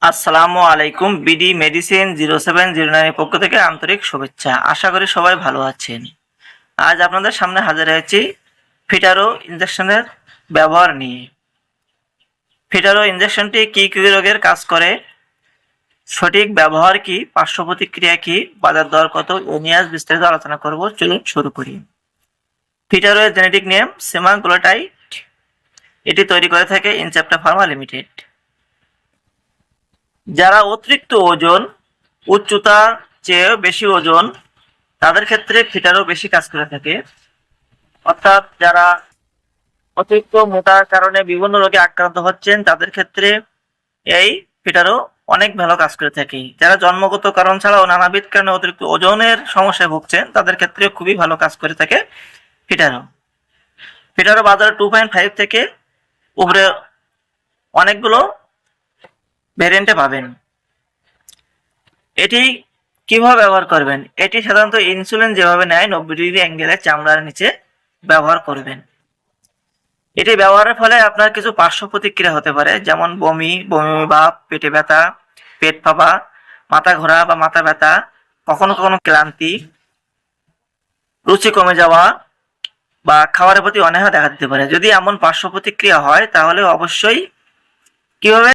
আসসালামু আলাইকুম। BD medicine 0709 এর পক্ষ থেকে আন্তরিক শুভেচ্ছা। আশা করি সবাই ভালো আছেন। আজ আপনাদের সামনে হাজির হয়েছি ফিটারো ইনজেকশনের ব্যবহার নিয়ে। ফিটারো ইনজেকশনটি কি কি রোগের কাজ করে, সঠিক ব্যবহার কি, পার্শ্ব প্রতিক্রিয়া কি, বাজার দর কত, এ নিয়ে আজ বিস্তারিত আলোচনা করব। চলুন শুরু করি। ফিটারো এর জেনেটিক নেম সেমাগ্লোটাইড। এটি তৈরি করে থাকে ইনসেপ্টা ফার্মা লিমিটেড। যারা অতিরিক্ত ওজন, উচ্চতার চেয়ে বেশি ওজন, তাদের ক্ষেত্রে ফিটারও বেশি কাজ করে থাকে। অর্থাৎ যারা অতিরিক্ত মোটার কারণে বিভিন্ন রোগে আক্রান্ত হচ্ছেন, তাদের ক্ষেত্রে এই ফিটারও অনেক ভালো কাজ করে থাকে। যারা জন্মগত কারণ ছাড়াও নানাবিধ কারণে অতিরিক্ত ওজনের সমস্যায় ভুগছেন, তাদের ক্ষেত্রে খুবই ভালো কাজ করে থাকে ফিটারও। ফিটারও বাজারে 2.5 থেকে উপরে অনেকগুলো ভ্যারিয়েন্টে পাবেন। এটি কিভাবে ব্যবহার করবেন? এটি সাধারণত ইনসুলিন যেভাবে নেয় 90 ডিগ্রি অ্যাঙ্গেলে চামড়ার নিচে ব্যবহার করবেন। এটি ব্যবহারের ফলে আপনার কিছু পার্শ্ব প্রতিক্রিয়া হতে পারে, যেমন বমি, বমি ভাব, পেটে ব্যথা, পেট ফাঁপা, মাথা ঘোরা বা মাথা ব্যথা, কখনো কখনো ক্লান্তি, রুচি কমে যাওয়া বা খাবারের প্রতি অনীহা দেখা দিতে পারে। যদি এমন পার্শ্ব প্রতিক্রিয়া হয়, তাহলে অবশ্যই কিভাবে